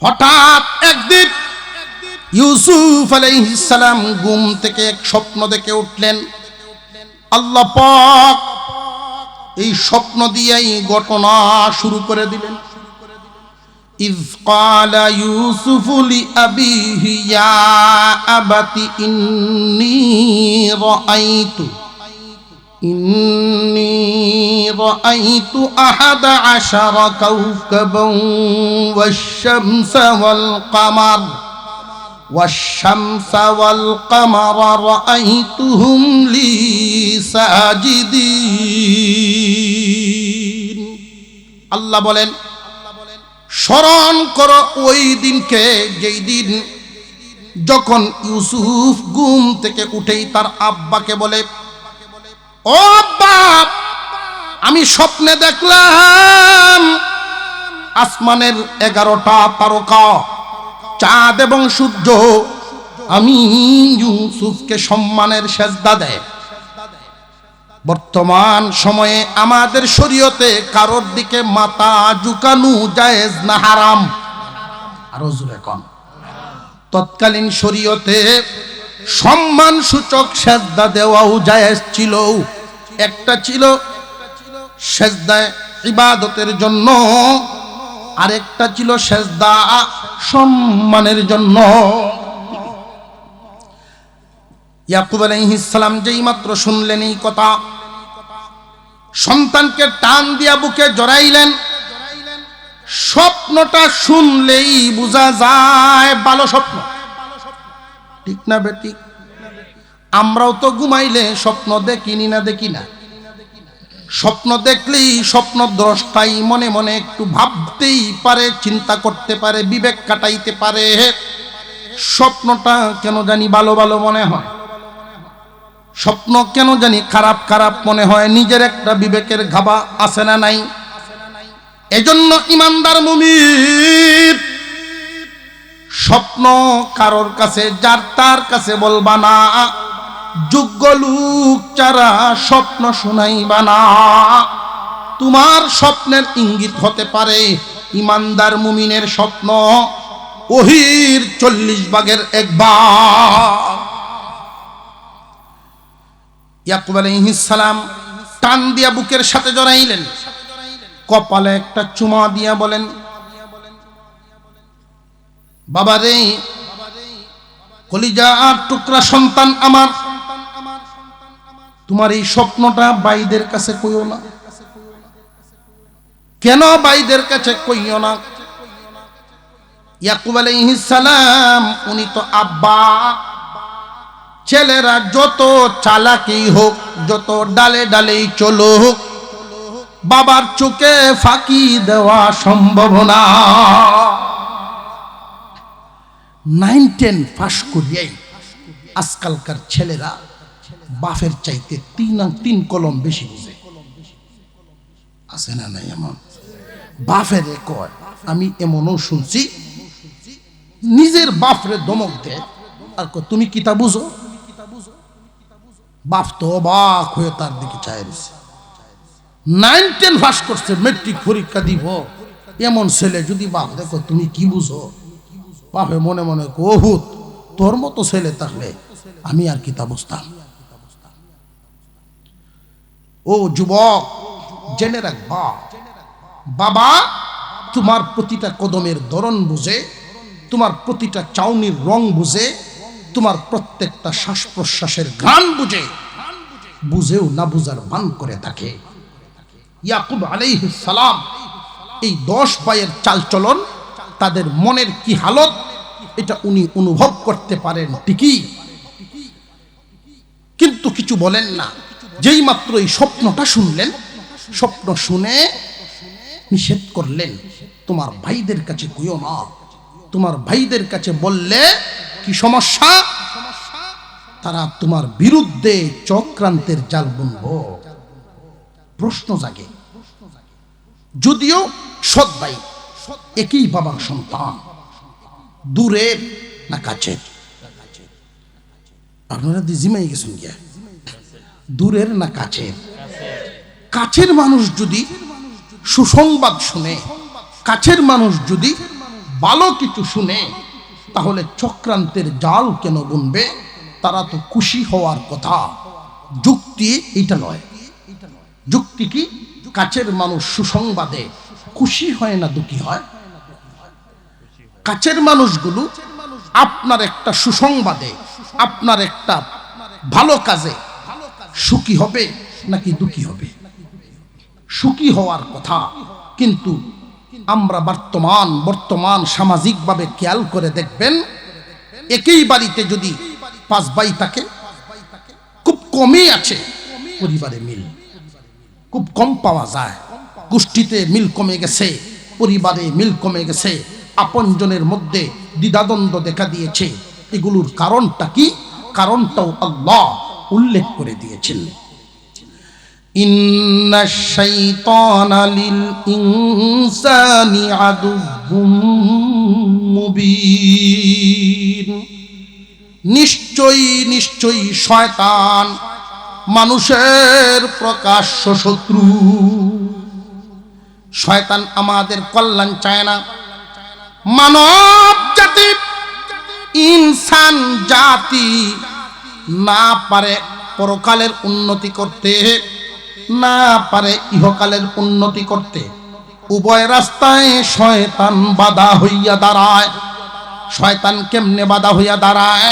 হঠাৎ একদিন ইউসুফ আলাইহিস সালাম ঘুম থেকে এক স্বপ্ন দেখে উঠলেন। আল্লাহ পাক এই স্বপ্ন দিয়েই ঘটনা শুরু করে দিলেন। ইয ক্বালা ইউসুফু লিআবিহি ইয়া আবাতি ইন্নী রাআইতু আহাদা আশারা কাওকাবান والشمس والقمر رأيتهم لي ساجدين। আল্লাহ বলেন, স্মরণ করো ওই দিনকে যেই দিন যখন ইউসুফ ঘুম থেকে উঠেই তার আব্বাকে বলে, ও আব্বা, আমি স্বপ্নে দেখলাম আসমানের 11টা তারকা, চাঁদ এবং সূর্য আমি ইউসুফকে সম্মানের সেজদা দেয়। বর্তমান সময়ে আমাদের শরীয়তে কারোর দিকে মাথা ঝুঁকানো জায়েজ না হারাম? আরো জোরে কোন। তৎকালীন শরীয়তে সম্মান সূচক সেজদা দেওয়াও জায়েজ ছিল। একটা ছিল সেজদা ইবাদতের জন্য, আরেকটা ছিল সেজদা সম্মানের জন্য। ইয়াকুব আলাইহিস সালাম যেই মাত্র শুনলেন এই কথা, সন্তানকে টান দিয়া বুকে জড়াইলেন। স্বপ্নটা শুনলেই বোঝা যায় ভালো স্বপ্ন, ঠিক না বেটি? আমরাও তো ঘুমাইলে স্বপ্ন দেখিনি না, দেখি না? স্বপ্ন দেখলেই স্বপ্ন দ্রষ্টাই মনে মনে একটু ভাবতেই পারে, চিন্তা করতে পারে, বিবেক কাটাইতে পারে। স্বপ্নটা কেন জানি ভালো ভালো মনে হয়, স্বপ্ন কেন জানি খারাপ খারাপ মনে হয়। নিজের একটা বিবেকের গাভা আছে না নাই? এজন্য ইমানদার মুমিন স্বপ্ন কারোর কাছে যার তার কাছে বলবা না, যোগ্য লোক ছাড়া স্বপ্ন শোনাইবা না। তোমার স্বপ্নের ইঙ্গিত হতে পারে ইমানদার মুমিনের স্বপ্ন ওহীর 40 ভাগের 1 ভাগ। ইয়াকুব আলাইহিস সালাম টান দিয়া বুকের সাথে জড়াইলেন, কপালে একটা চুমা দিয়া বলেন, বাবা রে, কলিজার টুকরা সন্তান আমার, তোমার এই স্বপ্নটা ভাইদের কাছে কইও না। কেন ভাইদের কাছে কইও না? ইয়াকুব আলাইহিস সালাম উনি তো আব্বা। ছেলেরা যত চালাকি হোক, যত ডালে ডালেই চলুক, বাবার চোখে ফাঁকি দেওয়া সম্ভব না। 9-10 পাস করিয়াই আজকালকার ছেলেরা বাপের চাইতে 3 কলম বেশি বুঝে। আছে না নাই? এমন বাপের কয়, আমি এমনও শুনছি নিজের বাপরে ধমক দেয় আর কয় তুমি কিতা বুঝো। বাপ তো অবাক হয়ে তার দিকে চায় রয়েছে। 9-10 পাস করছে, মেট্রিক পরীক্ষা দিব, এমন ছেলে যদি বাপ দেখো তুমি কি বুঝো, বাপে মনে মনে কহুত তোর মতো ছেলে থাকলে আমি আর কিতা বুঝতাম। ও যুবক, জেনে রাখবা, বাবা তোমার প্রতিটা কদমের ধরন বুঝে, তোমার প্রতিটা চাউনির রং বুঝে, তোমার প্রত্যেকটা শ্বাস প্রশ্বাসের ঘ্রাণ বুঝে, বুঝেও না বুঝার ভান করে থাকে। ইয়াকুব আলাইহিস সালাম এই 10 ভাইয়ের চালচলন, তাদের মনের কি হালত, এটা উনি অনুভব করতে পারেন ঠিকই, কিন্তু কিছু বলেন না। যেই মাত্র এই স্বপ্নটা শুনলেন, স্বপ্ন শুনে নিষেধ করলেন, তোমার ভাইদের কাছে কইও না। তোমার ভাইদের কাছে বললে কি সমস্যা? তারা তোমার বিরুদ্ধে চক্রান্তের জাল বুনবো। প্রশ্ন জাগে, যদিও সৎ ভাই, একই বাবার সন্তান, দূরের না কাছের? আপনারা জিমাই গেছেন গিয়া, দূরের না কাছের? কাছের মানুষ যদি সুসংবাদ শুনে, কাছের মানুষ যদি ভালো কিছু শুনে তাহলে চক্রান্তের জাল কেন বুনবে? তারা তো খুশি হওয়ার কথা। যুক্তি এটা নয়। যুক্তি কি? কাছের মানুষ সুসংবাদে খুশি হয় না দুঃখী হয়? কাছের মানুষগুলো আপনার একটা সুসংবাদে, আপনার একটা ভালো কাজে সুখী হবে নাকি দুঃখী হবে? সুখী হওয়ার কথা। কিন্তু আমরা বর্তমান সামাজিকভাবে খেয়াল করে দেখবেন, একই বাড়িতে যদি 5 ভাই থাকে, খুব কমই আছে পরিবারে মিল, খুব কম পাওয়া যায়। গোষ্ঠীতে মিল কমে গেছে, পরিবারে মিল কমে গেছে, আপনজনের মধ্যে দ্বিধাদ্বন্দ্ব দেখা দিয়েছে। এগুলোর কারণটা কি? কারণটাও আল্লাহ উল্লেখ করে দিয়েছেন। ইন্নাশ শাইতানা লিল ইনসানি আদুউম মুবিন। নিশ্চয়ই শয়তান মানুষের প্রকাশ্য শত্রু। শয়তান আমাদের কল্যাণ চায় না। মানব জাতি, ইনসান জাতি না পারে পরকালের উন্নতি করতে, না পারে ইহকালের উন্নতি করতে। উভয় রাস্তায় শয়তান বাধা হইয়া দাঁড়ায়। শয়তান কেমনে বাধা হইয়া দাঁড়ায়?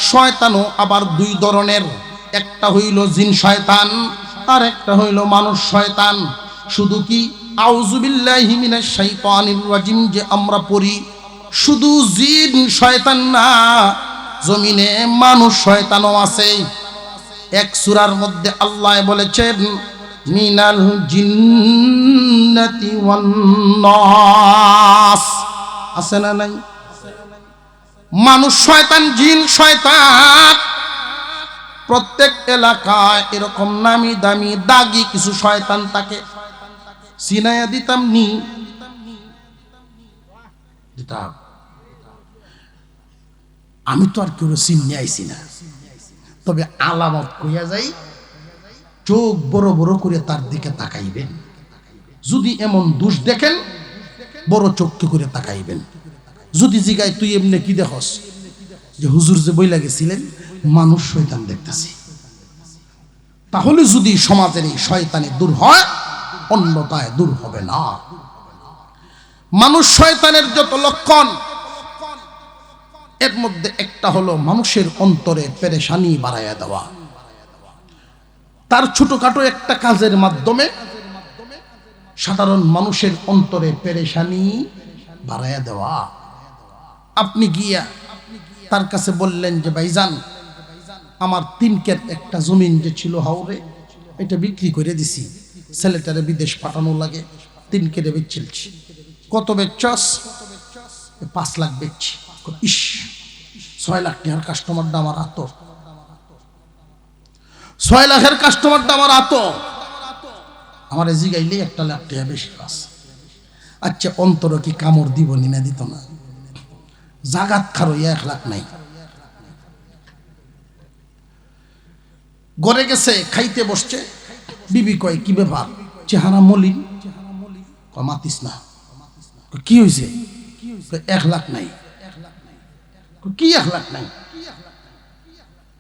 শয়তানও আবার 2 ধরনের। একটা হইল জিন শয়তান, আর একটা হইল মানুষ শয়তান। শুধু কি আউযু বিল্লাহি মিনাশ শাইতানির রাজিম যে আমরা পড়ি, শুধু জিন শয়তান না, জমিনে মানুষ শয়তানও আছে। এক সূরার মধ্যে আল্লাহ বলেছেন, মিনাল জিন্নাতি ওয়ান নাস। আছে না নাই? মানুষ শয়তান, জিন শয়তান। প্রত্যেক এলাকায় এরকম নামি দামি দাগি কিছু শয়তান থাকে। সিনায়া দিতাম নি দিতাম। আমি তো আর কেউ চিনে আইছি না, তবে আলামত কইয়া যাই, চোখ বড় বড় করে তার দিকে তাকাইবেন। যদি এমন দোষ দেখেন, বড় চোখকে করে তাকাইবেন। যদি জিগায় তুই এমনি কি দেখস, যে হুজুর যে বইলা গেছিলেন মানুষ শয়তান দেখতেছি, তাহলে যদি সমাজের এই শয়তানি দূর হয়, অন্যতায় দূর হবে না। মানুষ শয়তানের যত লক্ষণ, এর মধ্যে একটা হলো মানুষের অন্তরে পেরেশানি বাড়াইয়া দেওয়া। তার ছোটখাটো একটা কাজের মাধ্যমে সাধারণ মানুষের অন্তরে পেরেশানি বাড়াইয়া দেওয়া। আপনি গিয়া তার কাছে বললেন যে ভাইজান, আমার 3 কের একটা জমিন যে ছিল হাওরে, এটা বিক্রি করে দিছি, ছেলেটারে বিদেশ পাঠানো লাগে, 3 কেরে বেচছি। কত বেচছস? 5 লাখ বেচছি। ইস, 6 লাখ টাকার কাস্টমারটা আমার আত, 6 লাখের কাস্টমারটা আমার আত। আমার জিগাইলে 1 লাখ টাকা বেশি পাস। আচ্ছা, অন্তর কি কামড় দিব না দিত না? জাগাত খারো 1 লাখ নাই। ঘরে গেছে, খাইতে বসছে, বিবি কয় কি ব্যাপার, চেহারা মলিন? মাতিস না। কি হয়েছে? 1 লাখ নাই। কি 1 লাখ নাই?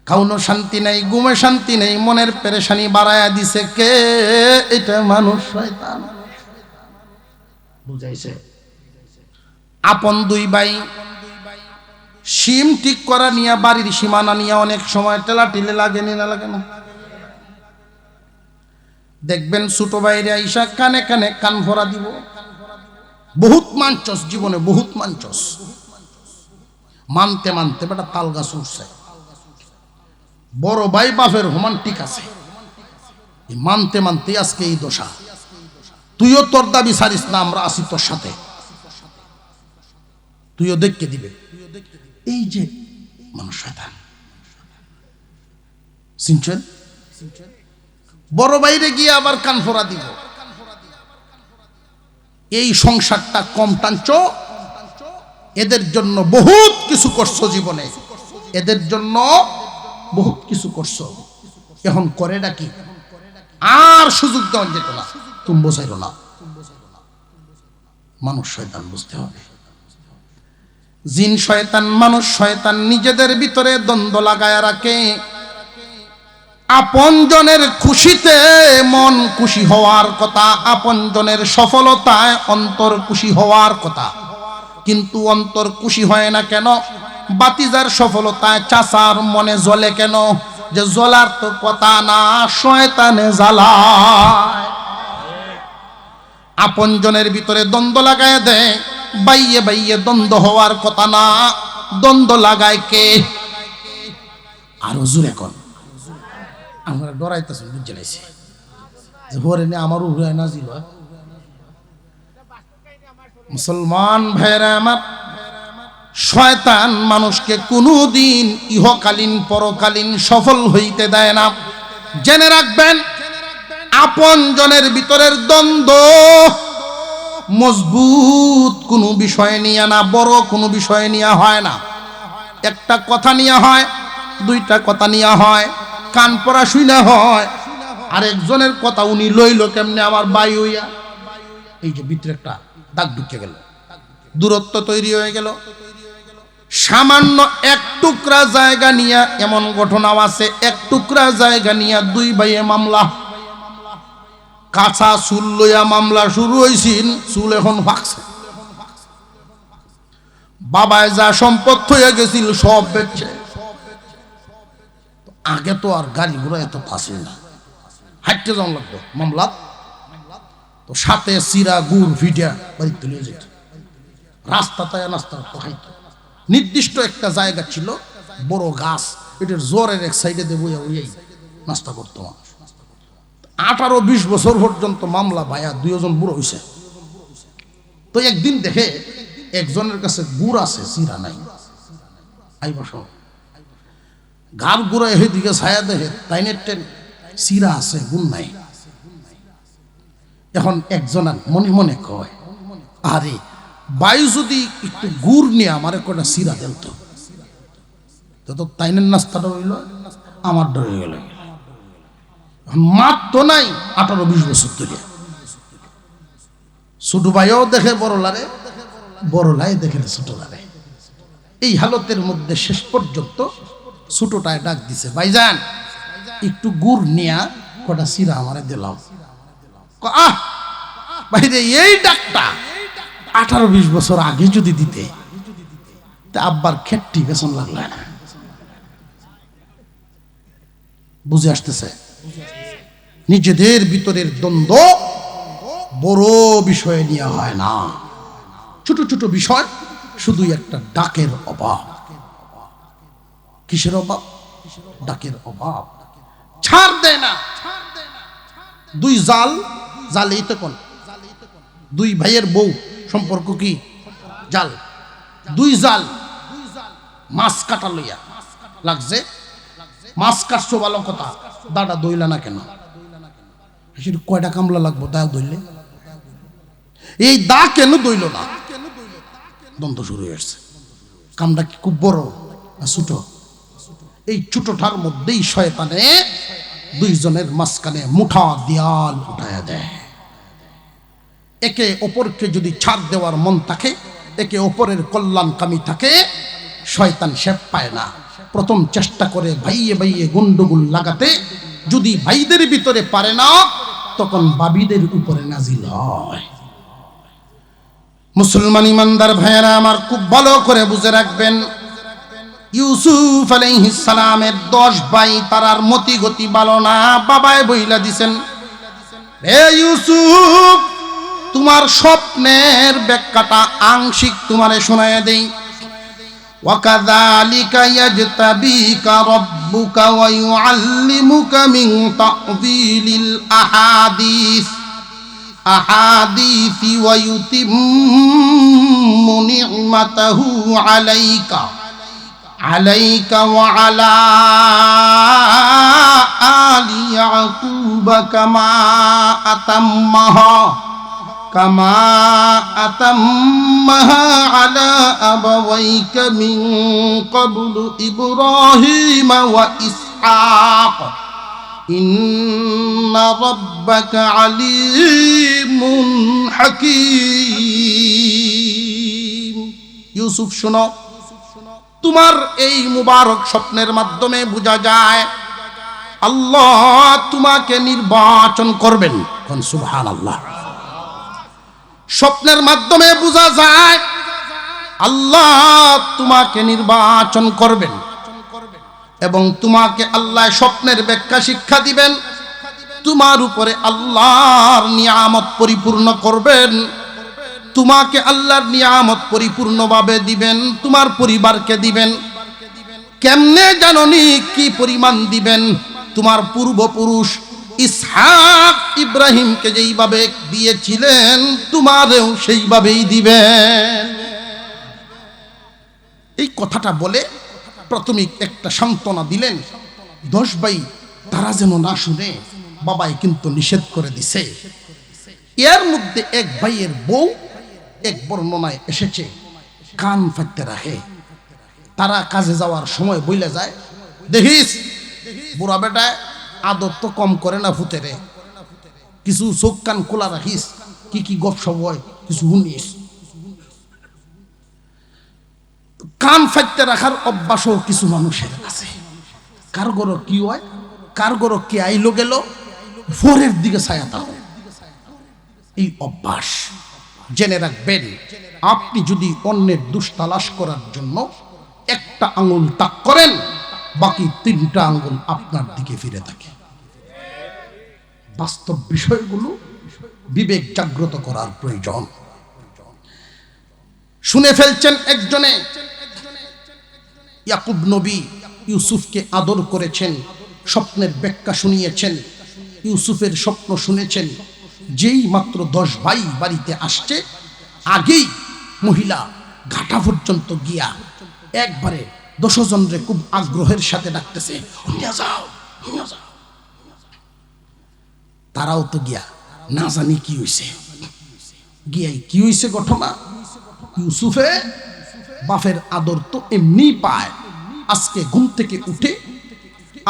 খাওনো শান্তি নাই, ঘুমে শান্তি নাই, মনের পেরেশানি বাড়ায়া দিছে কে? এটা মানুষ শয়তান। বুঝাইছে? আপন 2 ভাই সিম ঠিক করা নিয়ে, বাড়ির সীমানা নিয়ে অনেক সময় টেলাটিলে লাগে না লাগে না? দেখবেন ছোট ভাইরে আইসা কানে কানে কান ভরা দিব। বহুত মানচস, জীবনে বহুত মানচস, মানতে মানতে বেটা তাল গাছ উঠছে। বড় ভাই বাপের সমান ঠিক আছে, মানতে মানতে আজকে এই দশা। তুইও তোর দাবি ছাড়িস না, আমরা আছি তোর সাথে, তুইও দেখকে দিবে। এই যে মানুষ শয়তান, শুনছেন? বড় বাইরে গিয়ে আবার কান ফোড়া দিব। এই সংসারটা কম টানছ, এদের জন্য বহুত কিছু করছো জীবনে, এদের জন্য বহুত কিছু করছো, এখন করে নাকি? আর সুযোগ দেওয়া যেত না, তুমি বোঝাইল না। মানুষ শয়তান, বুঝতে হবে। জিন শয়তান মানুষ শয়তান নিজেদের ভিতরে দ্বন্দ্ব লাগায় রাখে। আপনজনের খুশিতে মন খুশি হওয়ার কথা, আপনজনের সফলতায় অন্তর খুশি হওয়ার কথা, কিন্তু অন্তর খুশি হয় না কেন? বাতিজার সফলতায় চাচার মনে জ্বলে কেন? যে জ্বলার তো কথা না, শয়তানে জ্বালায়। আপনজনের ভিতরে দ্বন্দ্ব লাগায় দেয়, বাইয়ে বাইয়ে দ্বন্দ্ব হওয়ার কথা না, দ্বন্দ্ব লাগায় কে? আরো জোরে কোন। আমরা ডরাইতেছি, বুঝে লাইছি যে হরে নে আমার উপরে নাজিল হয়। মুসলমান ভাইরা আমার, শয়তান মানুষকে কোনোদিন ইহকালীন পরকালীন সফল হইতে দেয় না। জেনে রাখবেন, আপন জনের ভিতরের দ্বন্দ্ব মজবুত কোনো বিষয় নিয়ে না, বড় কোনো বিষয় নিয়ে হয় না। একটা কথা নিয়ে হয়, দুইটা কথা নিয়ে হয়, কান পড়া শুইনা হয়। আরেকজনের কথা উনি লইল কেমনে আমার বাই হইয়া, এই যে ভিতরে একটা দাগ ঢুকে গেল, দূরত্ব তৈরি হয়ে গেল। সামান্য এক টুকরা জায়গা নিয়ে এমন ঘটনাও আছে, এক টুকরা জায়গা নিয়ে দুই ভাইয়ে মামলা। কাঁচা চুল লইয়া মামলা শুরু হয়েছিল, চুল এখন ফাঁকছে। বাবায় যা সম্পদ হয়ে গেছিল সব বেচছে। আগে তো আর গাড়ি ঘোড়া এত ফাঁসে না, হাঁটতে যাওয়া লাগতো মামলা। তো সাথে চিরা গুড় ভিডিয়া বাড়ি তুলে যেত, রাস্তাতে নাস্তা খাইত। নির্দিষ্ট একটা জায়গা ছিল, বড় গাছ, এটার জোরের এক সাইডে দেবো নাস্তা করতো মানুষ। 18-20 বছর পর্যন্ত মামলা ভাইয়া দুইজন বুড়ো হয়েছে। তো একদিন দেখে একজনের কাছে গুড় আছে, চিরা নাই। আই বস গার গুড়া এদিকে ছায়া দেখে তাইনের টেন চিরা আছে, গুড় নাই। এখন একজন মনে মনে কয়, আরে বায়ু যদি একটু গুড় নিয়ে আমার কটা চিরা দেন তো তাইনের নাস্তাটা রইল, আমার ডরে গেল। মাত তো নাই 18-20 বছর ধরে। ছোট ভাইও দেখে বড় লারে, বড় লাই দেখে ছোট লারে। এই হালতের মধ্যে শেষ পর্যন্ত ছোটটায় ডাক দিছে, ভাইজান একটু গুড় নিয়া কটা চিরা আমারে দিলাম। আহ ভাই রে, এই ডাকটা 18-20 বছর আগে যদি দিতে, তা আব্বার খেটটি বেসন লাগলো না। বুঝে আসতেছে? নিজেদের ভিতরের দ্বন্দ্ব বড় বিষয় নিয়ে হয় না, ছোট ছোট বিষয়, শুধু একটা ডাকের অভাব। কিসের অভাব? ডাকের অভাব। ছাড় দেয় না। দুই জালেই তো কোন দুই ভাইয়ের বউ সম্পর্ক কি? জাল। দুই জাল মাছ কাটা লইয়া লাগছে, মাছ কাটছো ভালো কথা, দাদা দইলা না কেন? কয়টা কামলা লাগবো দা দইলে? এই দা কেন দইল না? দ্বন্দ্ব শুরু হয়ে আসছে। কামটা কি খুব বড় না ছোট? এই ছোটটার মধ্যেই শয়তানে দুইজনের মাঝখানে মুঠা দেয়াল উঠায়া দেয়। একে অপরকে যদি ছাড় দেওয়ার মন থাকে, একে অপরের কল্যাণকামী থাকে, শয়তান শেপ পায় না। প্রথম চেষ্টা করে ভাইয়ে ভাইয়ে গন্ডগোল লাগাতে, যদি ভাইদের ভিতরে পারে না, তখন বাবিদের উপরে নাজিল হয়। মুসলমান ইমানদার ভাইয়েরা আমার, খুব ভালো করে বুঝে রাখবেন, ইউসুফ আলাইহিস সালামের 10 ভাই, তারার মতি গতি ভালো না। বাবায় বইলা দিছেন, হে ইউসুফ, তোমার স্বপ্নের ব্যাখ্যাটা আংশিক তোমারে শোনায় দেই। ওয়াকাযালিকা ইয়াজতাবিকা রাব্বুকা ওয়া ইউআল্লিমুকা মিন তা'যীলিল আহাদিসি ওয়া ইউতিম্মু নি'মাতাহু আলাইকা ওয়া আলা আলি ইয়াকুবা কামা আতাম্মাহা আলা আবাওয়াইকা মিন ক্বাবলু ইব্রাহিম ওয়া ইসহাক ইন্না রাব্বাকা আলিমুন হাকীম। ইউসুফ শোনো, তোমার এই মুবারক স্বপ্নের মাধ্যমে বোঝা যায় আল্লাহ তোমাকে নির্বাচন করবেন। কোন সুবহানাল্লাহ। স্বপ্নের মাধ্যমে বোঝা যায় আল্লাহ তোমাকে নির্বাচন করবেন এবং তোমাকে আল্লাহ স্বপ্নের ব্যাখ্যা শিক্ষা দিবেন, তোমার উপরে আল্লাহর নিয়ামত পরিপূর্ণ করবেন, তোমাকে আল্লাহর নিয়ামত পরিপূর্ণভাবে দিবেন, তোমার পরিবারকে দিবেন। কেমনে জাননি কি পরিমাণ দিবেন? তোমার পূর্বপুরুষ ইসহাক ইব্রাহিমকে যেইভাবে দিয়েছিলেন তোমারেও সেইভাবেই দিবেন। এই কথাটা বলে প্রাথমিক একটা সান্ত্বনা দিলেন। 10 ভাই তারা যেন না শুনে, বাবাই কিন্তু নিষেধ করে দিছে। এর মধ্যে এক ভাইয়ের বউ এক বর্ণনায় এসেছে কান ফাটতে রাখে। তারা কাজে যাওয়ার সময় বইলে যায়, দেখিস বুড়া বেটায় আদর তো কম করে না ফুতেরে, কিছু চোখ কান খোলা রাখিস, কি কি গপসপ হয় কিছু শুনিস। কান ফাটতে রাখার অভ্যাসও কিছু মানুষের আছে। কার গরো কি হয়, কার গরো কে আইলো গেল, ভোরের দিকে ছায়াতা হয়। এই অভ্যাস জেনে রাখবেন, আপনি যদি অন্যের দোষ তালাশ করার জন্য একটা আঙুল তাক করেন, বাকি 3টা আঙুল আপনার দিকে ফিরে থাকে। বাস্তব বিষয়গুলো বিবেক জাগ্রত করার প্রয়োজন। শুনে ফেলছেন একজনে, ইয়াকুব নবী ইউসুফকে আদর করেছেন, স্বপ্নের ব্যাখ্যা শুনিয়েছেন, ইউসুফের স্বপ্ন শুনেছেন। যেই মাত্র 10 ভাই বাড়িতে আসছে, আগেই মহিলা ঘাটা পর্যন্ত গিয়া একবারে 10 জনরে খুব আগ্রহের সাথে ডাকতেছে, নিয়ে যাও, নিয়ে যাও। তারাও তো গিয়া না জানি কি হইছে, গিয়াই কি হইছে ঘটনা। ইউসুফে বাপের আদর তো এমনি পায়, আজকে ঘুম থেকে উঠে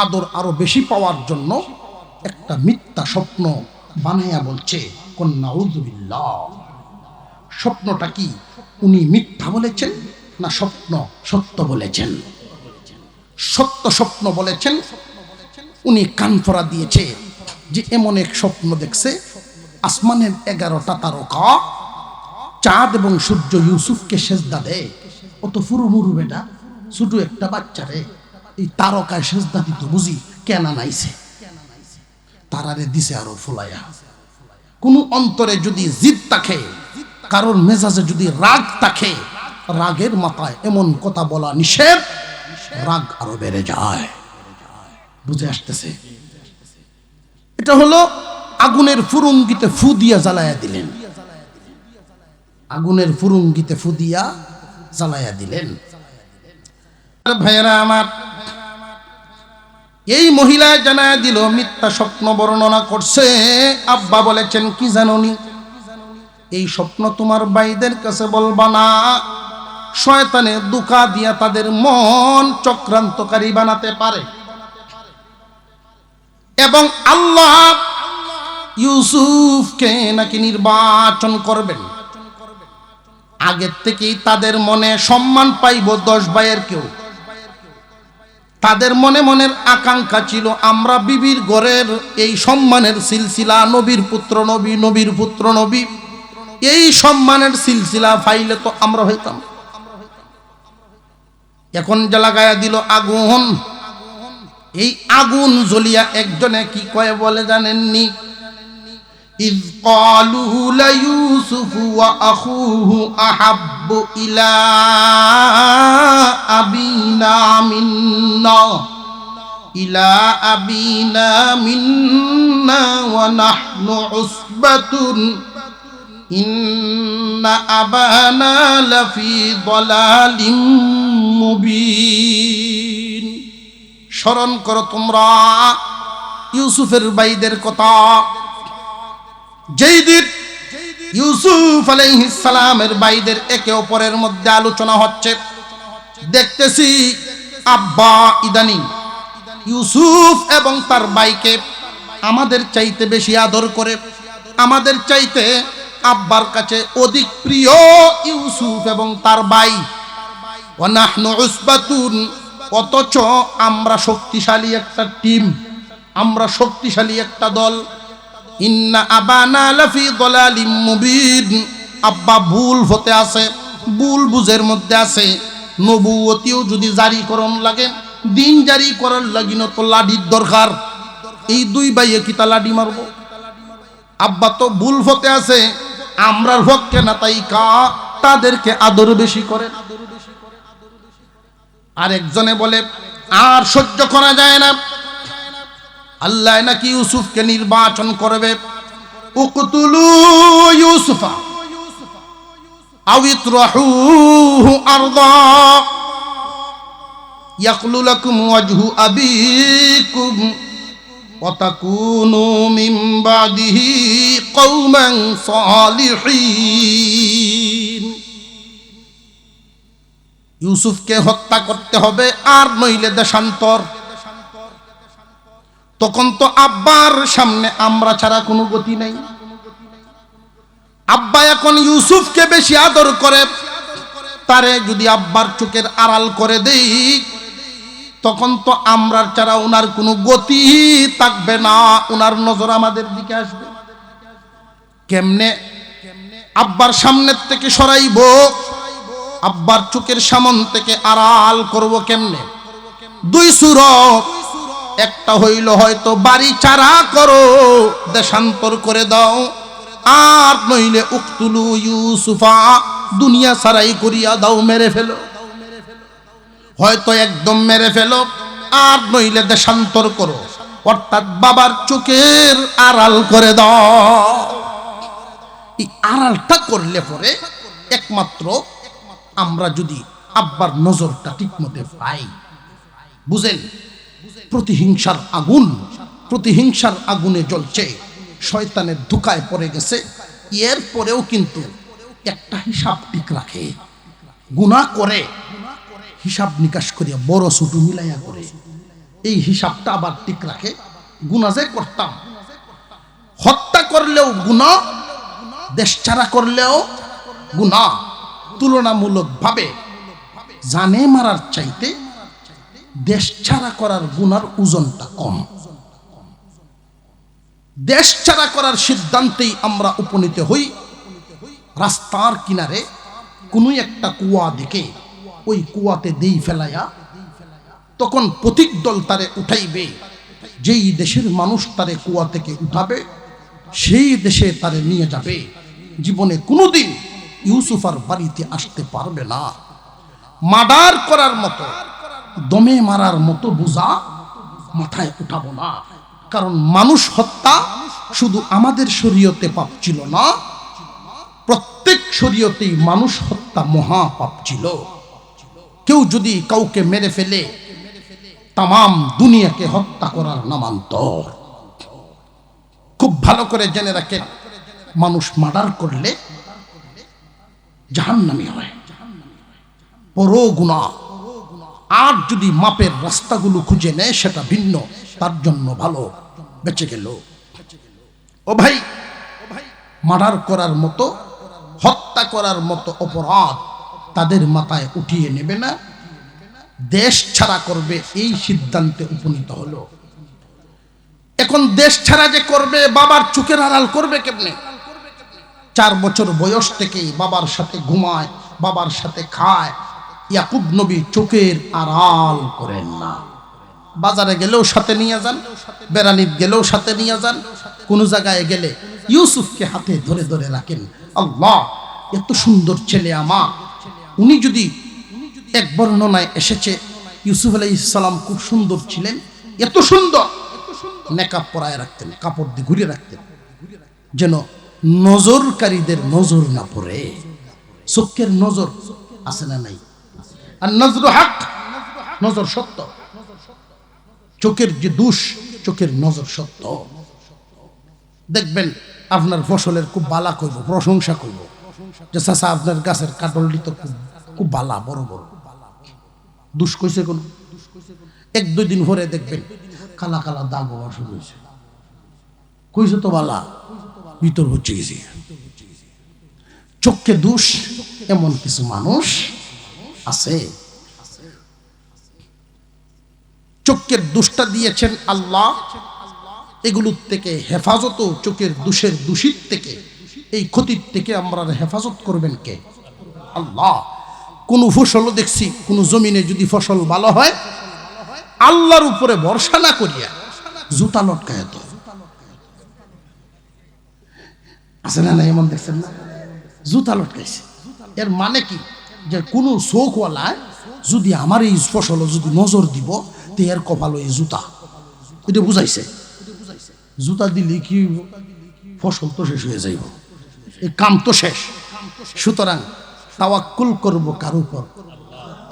আদর আরো বেশি পাওয়ার জন্য একটা মিথ্যা স্বপ্ন বানাইয়া বলছে, নাউযুবিল্লাহ। স্বপ্নটা কি উনি মিথ্যা বলেছেন না স্বপ্ন সত্য বলেছেন? সত্য স্বপ্ন বলেছেন। উনি কানফরা দিয়েছে যে এমন এক স্বপ্ন দেখছে, আসমানের 11টা তারকা, চাঁদ এবং সূর্য ইউসুফকে সেজদা দেয়। অত ফুরুমুরু বেটা, ছোট একটা বাচ্চারে এই তারকায় সেজদা দিত, বুঝি কেন নাইছে, তারারে দিছে আরো ফুলাইয়া। কোন অন্তরে যদি জিদ থাকে, কারোর মেজাজে যদি রাগ থাকে, রাগের মাথায় এমন কথা বলা নিষেধ, রাগ আরো বেড়ে যায়। বুঝে আসতেছে? এটা হলো আগুনের ফুরুঙ্গিতে ফু দিয়া জ্বালায়া দিলেন, আগুনের ফুরুঙ্গিতে ফু দিয়া জ্বালায়া দিলেন। ভাইয়েরা আমার, এই মহিলা জানায়া দিল মিথ্যা স্বপ্ন বর্ণনা করছে। আব্বা বলেছেন কি জানোনি, এই স্বপ্ন তোমার ভাইদের কাছে বলবা না, শয়তানে ধোঁকা দিয়া তাদের মন চক্রান্তকারী বানাতে পারে। এবং আল্লাহ ইউসুফকে নাকি নির্বাচন করবেন। আগের থেকেই তাদের মনে সম্মান পাইব 10 ভাইয়ের কেউ। তাদের মনে মনের আকাঙ্ক্ষা ছিল, আমরা বিবির ঘরের এই সম্মানের সিলসিলা, নবীর পুত্র নবী, নবীর পুত্র নবী, এই সম্মানের সিলসিলা ফাইলে তো আমরা হইতাম। এখন জ্বালাগায়া দিল আগুন। এই আগুন জ্বলিয়া একজনে কি কয় বলে জানেননি? ইয ক্বালু লা ইউসুফু ওয়া আখুহু আহাব্বু ইলা আবিনা মিন্না ওয়া নাহনু উসবাতুন ইন্না আবানা লাফি দালালিম মুবিন। স্মরণ করো তোমরা ইউসুফের ভাইদের কথা। যেই দিন ইউসুফ আলাইহিস সালামের ভাইদের একে অপরের মধ্যে আলোচনা হচ্ছে, দেখতেছি আব্বা ইদানিং ইউসুফ এবং তার ভাইকে আমাদের চাইতে বেশি আদর করে, আমাদের চাইতে আব্বার কাছে অধিক প্রিয় ইউসুফ এবং তার ভাই। ওয়া নাহনু উসবাতুন, অথচ আমরা শক্তিশালী একটা টিম, আমরা শক্তিশালী একটা দল। ইন্না আবানা লাফি দালালিম মুবিন, আব্বা ভুল হতে আছে, ভুল বুঝের মধ্যে আছে। নবুয়তিও যদি জারি করন লাগে, দিন জারি করার লাগিনো তো লাডির দরকার। এই দুই ভাইয়ে কি তা লাডি মারব? আব্বা তো ভুল হতে আছে, আমরার পক্ষে না, তাই তাদেরকে আদর বেশি করে। আরেকজনে বলে আর সহ্য করা যায় না, আল্লাহ নাকি ইউসুফকে নির্বাচন করবে। উকতুলু ইউসুফা আও ইতরাহুহু আরদা ইয়াকলু লাকুম ওয়াজহু আবিকুম ওয়া তাকুনু মিন বাদিহি কওমান সালিহিন। ইউসুফকে হত্যা করতে হবে, আর নইলে দেশান্তর। তখন তো আব্বার সামনে আমরা ছাড়া কোনো গতি নাই। আব্বা এখন ইউসুফকে বেশি আদর করে, তারে যদি আব্বার চোখের আড়াল করে দেই, তখন তো আমরার ছাড়া ওনার কোনো গতি থাকবে না, ওনার নজর আমাদের দিকে আসবে। কেমনে আব্বার সামনের থেকে সরাইব, আব্বার চোখের সামন থেকে আড়াল করব কেমনে? দুই সুরত, একটা হইল হয়তো বাড়ি চারা করো, দেশান্তর করে দাও, আর নইলে উকতুলু ইউসুফা, দুনিয়া সারাই করিয়া দাও, মেরে ফেলো। হয়তো একদম মেরে ফেলো, আর নইলে দেশান্তর করো, অর্থাৎ বাবার চোখের আড়াল করে দাও। এই আড়ালটা করলে পরে একমাত্র আমরা যদি আব্বার নজরটা ঠিক মতো পাই। বুঝেন, প্রতিহিংসার আগুন, প্রতিহিংসার আগুনে জ্বলছে, শয়তানের ধোঁকায় পড়ে গেছে। এর পরেও কিন্তু একটা হিসাব ঠিক রাখে, গুনাহ করে হিসাব নিকাশ করিয়া বড় ছোট মিলাইয়া করে, এই হিসাবটা আবার ঠিক রাখে। গুনাহ যে করতাম, হত্যা করলেও গুনাহ, দেশ ছাড়া করলেও গুনাহ, তুলনামূলকভাবে জানে মারার চাইতে দেশ ছাড়া করার গুনার ওজনটা কম। দেশ ছাড়া করার সিদ্ধান্তেই আমরা উপনীত হই। রাস্তার কিনারে কোনো একটা কুয়া দেখে ওই কুয়াতে দেই ফেলাইয়া, তখন প্রতীক দল তারে উঠাইবে। যেই দেশের মানুষ তারে কুয়া থেকে উঠাবে, সেই দেশে তারে নিয়ে যাবে। জীবনে কোনোদিন ইউসুফার বাড়িতে আসতে পারবে না। মার্ডার করার মতো, দমে মারার মতো বোঝা মাথায় উঠাবো না। কারণ মানুষ হত্যা শুধু আমাদের শরীয়তে পাপ ছিল না, প্রত্যেক শরীয়তেই মানুষ হত্যা মহা পাপ ছিল। কেউ যদি কাউকে মেরে ফেলে, তাম দুনিয়াকে হত্যা করার নামান্তর। খুব ভালো করে জেনে রাখেন, মানুষ মার্ডার করলে জাহান্নামী হয়, বড় গুনাহ। আর যদি মাপের রাস্তাগুলো খুঁজে নেয়, সেটা ভিন্ন, তার জন্য ভালো, বেঁচে গেল। ও ভাই, মার্ডার করার মতো, হত্যা করার মতো অপরাধ তাদের মাথায় উঠিয়ে নেবে না, দেশ ছাড়া করবে, এই সিদ্ধান্তে উপনীত হলো। এখন দেশ ছাড়া যে করবে, বাবার চোখের আড়াল করবে কেমনে? 4 বছর বয়স থেকেই বাবার সাথে ঘুমায়, বাবার সাথে খায়। ইয়াকুব নবী চোখের আড়াল করেন না। বাজারে গেলেও সাথে নিয়ে যান, বেড়ানিতে গেলেও সাথে নিয়ে যান, কোনো জায়গায় গেলে ইউসুফকে হাতে ধরে ধরে রাখেন। আল্লাহ, এত সুন্দর ছেলে আমার। উনি যদি, এক বর্ণনায় এসেছে ইউসুফ আলাইহিস সালাম খুব সুন্দর ছিলেন, এত সুন্দর, নেকাব পরায় রাখতেন, কাপড় দিয়ে ঘুরিয়ে রাখতেন, যেন নজরকারীদের নজর না পড়ে। চোখের নজর আছে না নাই? আর নজর হক, নজর সত্য। চোখের যে দোষ, চোখের নজর সত্য। দেখবেন আপনার ফসলের খুব বালা করব, প্রশংসা করব, যে চাচা আপনার গাছের কাটলটি তো খুব বালা, বড় বড়। দোষ কইছে কোন? 1-2 দিন পরে দেখবেন কালা কালা দাগ হওয়া শুরু হয়েছে। কইছে তো বালা, ভিতর হচ্ছে গেছে। চোখে দোষ এমন কিছু মানুষ আছে, চোখের দোষটা দিয়েছেন আল্লাহ, এগুলোর থেকে হেফাজত, চোখের দোষের দূষিত থেকে, এই ক্ষতির থেকে আমরা হেফাজত করবেন কে? আল্লাহ। কোন ফসলও দেখছি, কোন জমিনে যদি ফসল ভালো হয়, আল্লাহর উপরে ভরসা না করিয়া জুতা লটকায় তো আছে না? না এমন দেখছেন না? জুতা লটকাইছে। এর মানে কি? যে কোন চোখওয়ালা যদি আমার এই ফসল যদি নজর দিব, তো এর কপাল এই জুতা, এটা বুঝাইছে। জুতা দিলে কি ফসল তো শেষ হয়ে যাইব, এই কাম তো শেষ। সুতরাং তাওয়াক্কুল করব কার উপর?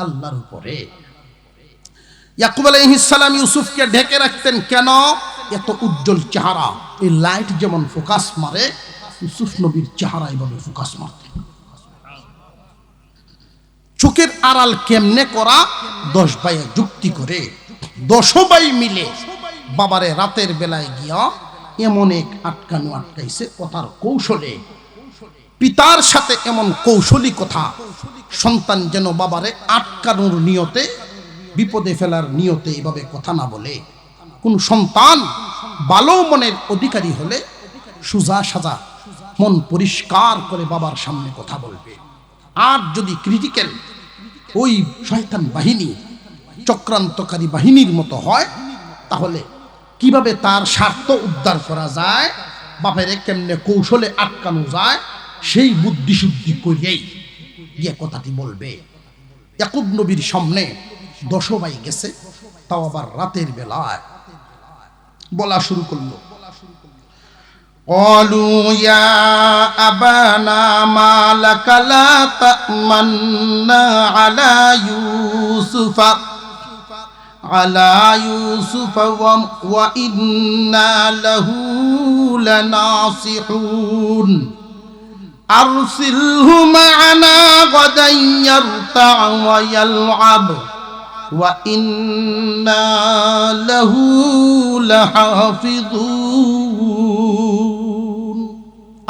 আল্লাহর উপরে। ইয়াকুব আলাইহিস সালাম ইউসুফকে ঢেকে রাখতেন কেন? এত উজ্জ্বল চেহারা, এই লাইট যেমন ফোকাস মারে, ইউসুফ নবীর চেহারা এইভাবে ফোকাস মারতেন। চোখের আড়াল কেমনে করা? 10 ভাইয়ে যুক্তি করে 10 ভাই মিলে বাবারে রাতের বেলায় গিয়া এমন এক আটকানো আটকাইছে কথার কৌশলে, পিতার সাথে এমন কৌশলী কথা, সন্তান যেন বাবারে আটকানোর নিয়তে, বিপদে ফেলার নিয়তে এভাবে কথা না বলে। কোন সন্তান ভালো মনের অধিকারী হলে সুজা সাজা মন পরিষ্কার করে বাবার সামনে কথা বলবে। আর যদি ক্রিটিক্যাল ওই শয়তান বাহিনী, চক্রান্তকারী বাহিনীর মতো হয়, তাহলে কিভাবে তার স্বার্থ উদ্ধার করা যায়, বাপেরে কেমনে কৌশলে আটকানো যায়, সেই বুদ্ধি শুদ্ধি করিয়েই গিয়ে কথাটি বলবে। ইয়াকুব নবীর সামনে 10 ভাই গেছে, তাও আবার রাতের বেলায়। বলা শুরু করলো, قالوا يا أبانا ما لك لا تأمنا على يوسف وإنا له لناصحون أرسله معنا غدا يرتع ويلعب وإنا له لحافظون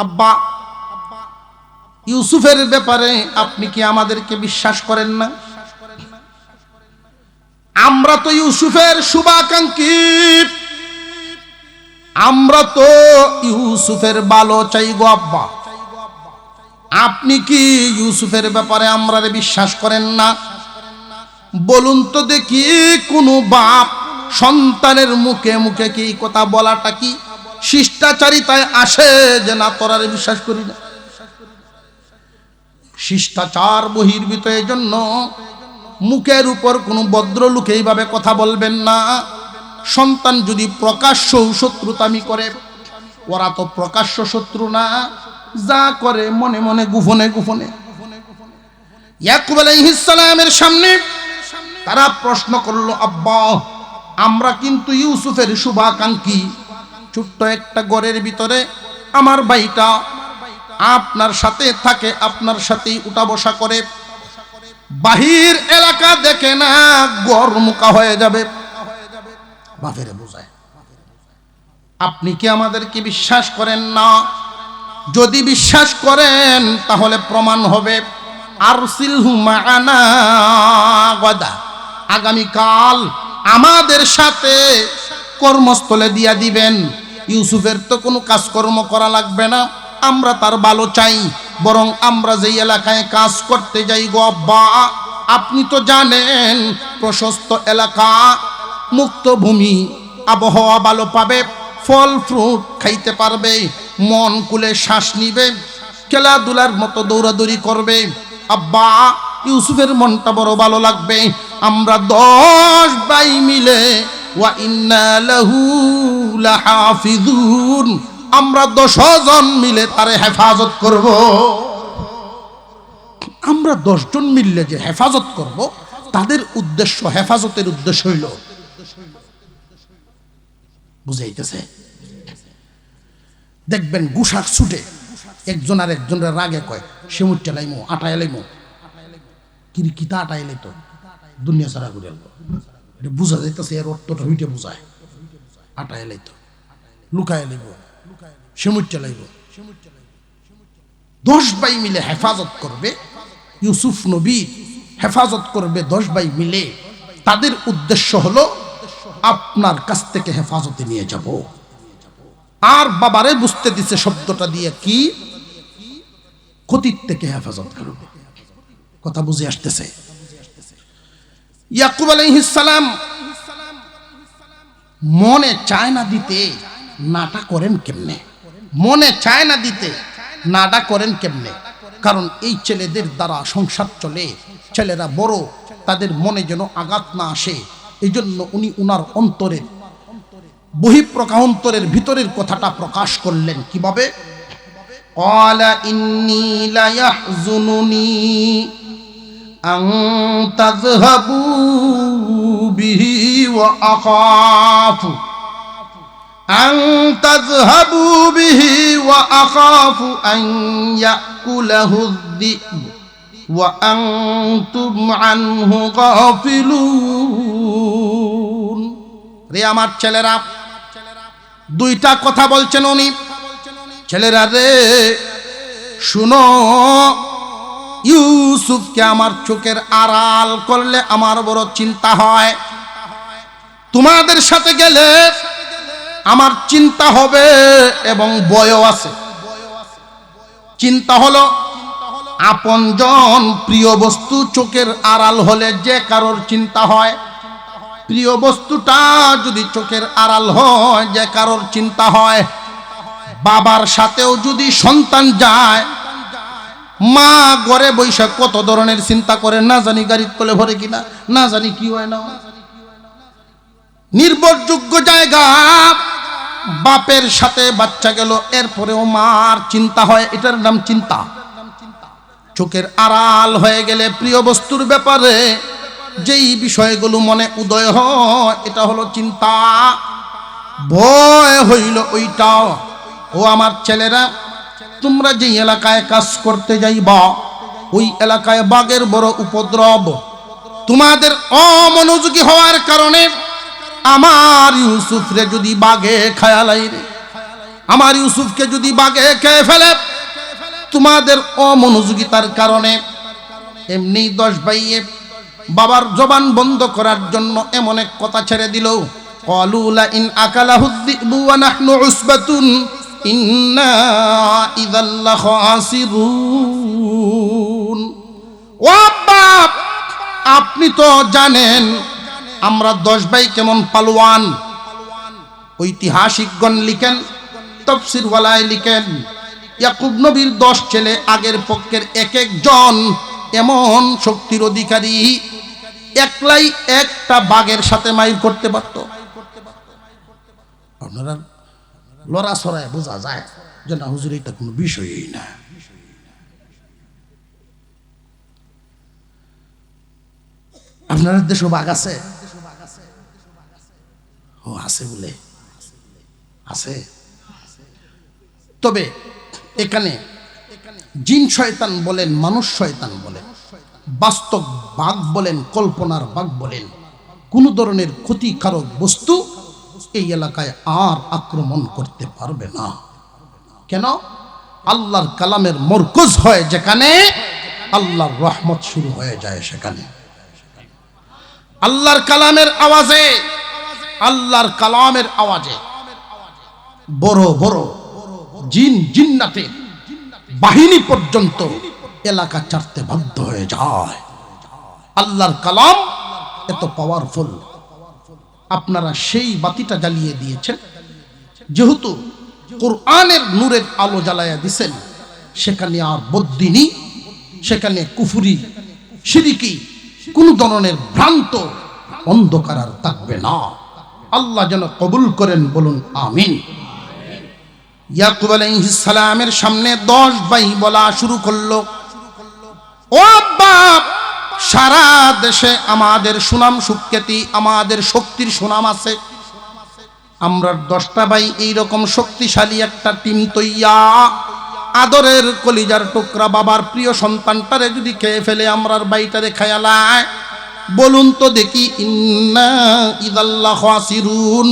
আব্বা, ইউসুফের ব্যাপারে আপনি কি আমাদেরকে বিশ্বাস করেন না? আমরা তো ইউসুফের শুভাকাঙ্ক্ষী, আমরা তো ইউসুফের ভালো চাই গো আব্বা। আপনি কি ইউসুফের ব্যাপারে আমরা বিশ্বাস করেন না? বলুন তো দেখি, কোন বাপ সন্তানের মুখে মুখে কি কথা বলাটা কি শিষ্টাচারিতায় আসে যে না তোরারে বিশ্বাস করি না? শিষ্টাচার বহির্ভূত। এই জন্য মুখের উপর কোনো ভদ্রলোক এইভাবে কথা বলবেন না। সন্তান যদি প্রকাশ্য শত্রুতামি করে, ওরা তো প্রকাশ্য শত্রু না, যা করে মনে মনে গোপনে গোপনে। ইয়াকুব আলাইহিস সালামের সামনে তারা প্রশ্ন করলো, আব্বা আমরা কিন্তু ইউসুফের শুভাকাঙ্ক্ষী। ছোট্ট একটা ঘরের ভিতরে আমার ভাইটা আপনার সাথে থাকে, আপনার সাথেই উঠা বসা করে, বাহির এলাকা দেখে না, ঘর মুখা হয়ে যাবে। বাপেরে বোঝায়, আপনি কি আমাদেরকে বিশ্বাস করেন না? যদি বিশ্বাস করেন তাহলে প্রমাণ হবে। আরসিলহু মা'ানা গাদা, আগামীকাল আমাদের সাথে কর্মস্থলে দিয়া দিবেন। ইউসুফের তো কোনো কাজকর্ম করা লাগবে না, আমরা তার ভালো চাই। বরং আমরা যেই এলাকায় কাজ করতে যাই গো আব্বা, আপনি তো জানেন প্রশস্ত এলাকা, মুক্ত ভূমি, আবহাওয়া ভালো পাবে, ফল ফ্রুট খাইতে পারবে, মন কুলে শ্বাস নিবে, খেলাধুলার মতো দৌড়াদৌড়ি করবে। আব্বা ইউসুফের মনটা বড় ভালো লাগবে। আমরা 10 ভাই মিলে ওয়া ইন্না লাহু লাহাফিজুন, আমরা 10 জন মিলে তারে হেফাজত করব। আমরা 10 জন মিললে যে হেফাজত করব, তাদের উদ্দেশ্য, হেফাজতের উদ্দেশ্য হইল, বুঝাইতেছে। দেখবেন গুসার ছুটে একজন আর একজনের রাগে কয়, সেমুট চালাইমো, আটা এলাইমো, কিতা আটা এলাই তো দুনিয়া সারা ঘুরে এলো। এটা বুঝা যাইতেছে, এর অর্থটা হইতে বুঝায়। আটা এলাই তো লুকায় এলাইব, সেমুট চালাইব। 10 ভাই মিলে হেফাজত করবে, ইউসুফ নবী হেফাজত করবে 10 ভাই মিলে। তাদের উদ্দেশ্য হলো আপনার কাছ থেকে হেফাজতে নিয়ে যাব। আর বাবারে বুঝতে দিছে শব্দটা দিয়ে কি, ক্ষতির থেকে হেফাজত করবে। কথা বুঝে আসতেছে? ইয়াকুব আলাইহিস সালাম মনে চায় না দিতে, নাটা করেন কেমনে? মনে চায় না দিতে, নাটা করেন কেমনে? কারণ এই ছেলেদের দ্বারা সংসার চলে, ছেলেরা বড়, তাদের মনে যেন আঘাত না আসে। এই জন্য উনি উনার অন্তরের অন্তরের ভিতরের কথাটা প্রকাশ করলেন কিভাবে? ক্বালা ইন্নী লা ইয়াহযুনুনি আন তাযহাবু বিহি ওয়া আখাফু আন ইয়াকুলাহু আয-যি'ব ওয়া আনতুম আনহু গাফিলুন। রে আমার ছেলেরা, দুইটা কথা বলছেন উনি। ছেলেরা রে শুনো, ইউসুফকে আমার চোখের আড়াল করলে আমার বড় চিন্তা হয়। তোমাদের সাথে গেলে আমার চিন্তা হবে এবং ভয়ও আছে। চিন্তা হলো আপনজন প্রিয় বস্তু চোখের আড়াল হলে যে কারোর চিন্তা হয়। প্রিয় বস্তুটা যদি চোখের আড়াল হয়, যে কারোর চিন্তা হয়। বাবার সাথেও যদি সন্তান যায়, মা ঘরে বৈশা কত ধরনের চিন্তা করে, না জানি গাড়ির তলে ভরে কিনা, না জানি কি হয় না। নির্ভরযোগ্য জায়গা, বাপের সাথে বাচ্চা গেল, এরপরেও মার চিন্তা হয়। এটার নাম চিন্তা। চোখের আড়াল হয়ে গেলে প্রিয় বস্তুর ব্যাপারে যেই বিষয়গুলো মনে উদয় হয়, এটা হলো চিন্তা। ভয় হইল ওইটাও। ও আমার ছেলেরা, তোমরা যে এলাকায় কাজ করতে যাইবা, ওই এলাকায় বাঘের বড় উপদ্রব। তোমাদের অমনোযোগী হওয়ার কারণে আমার ইউসুফরে যদি বাঘে খায়ালাই রে, আমার ইউসুফকে যদি বাঘে খেয়ে ফেলে, তোমাদের অমনোযোগিতার কারণে। এমনি 10 ভাইয়ে বাবার জবান বন্ধ করার জন্য এমন এক কথা ছেড়ে দিল, ক্বালু লা ইন আকালাহু যি'বু ওয়া নাহনু উসবাতুন ইন্না ইযাল লাখাসিরুন। ও বাপ, আপনি তো জানেন আমরা 10 ভাই কেমন পালোয়ান। ঐতিহাসিকগণ লিখেন, তাফসীরওয়ালায় লিখেন, ইয়াকুব নবীর 10 ছেলে আগের পক্ষের এক একজন এমন শক্তির অধিকারী, একলাই একটা বাঘের সাথে মাইর করতে পারত। আপনারা লড়া ছড়ায় বোঝা যায় যে না হুজুর, এটা কোনো বিষয়ই না। আপনার দেশে বাঘ আছে? ও আছে বলে আছে। তবে এখানে জিন শয়তান বলেন, মানুষ শয়তান বলেন, বাস্তব বাঘ বলেন, কল্পনার বাঘ বলেন, কোন ধরনের ক্ষতিকারক বস্তু এই এলাকায় আর আক্রমণ করতে পারবে না। কেন? আল্লাহর কালামের মরকজ হয় যেখানে, আল্লাহর রহমত শুরু হয়ে যায় সেখানে। আল্লাহর কালামের আওয়াজে, আল্লাহর কালামের আওয়াজে বড় বড় জিন জিন্নাতে বাহিনী পর্যন্ত এলাকা ছাড়তে বাধ্য হয়ে যায়। আল্লাহর কালাম এত পাওয়ারফুল। আপনারা সেই বাতিটা জ্বালিয়ে দিয়েছেন, যেহেতু কোরআনের নূরের আলো জ্বালায়া দিছেন, সেখানে আর বদ্দিনী, সেখানে কুফরি, শিরিকি, কোন ধরনের ভ্রান্ত অন্ধকার আর থাকবে না। আল্লাহ যেন কবুল করেন, বলুন আমিন। ইয়াকুব আলাইহিস সালামের সামনে 10 ভাই বলা শুরু করলো, ও বাপ, সারা দেশে আমাদের সুনাম সুখ্যাতি, আমাদের শক্তির সুনাম আছে। আমরা 10টা ভাই এইরকম শক্তিশালী একটা টিম তৈয়া, আদরের কলিজার টুকরা বাবার প্রিয় সন্তানটারে যদি খেয়ে ফেলে আমরার বাইটারে খায়ালায়, বলুন তো দেখি, ইন্না ইযাল লাখাসিরুন।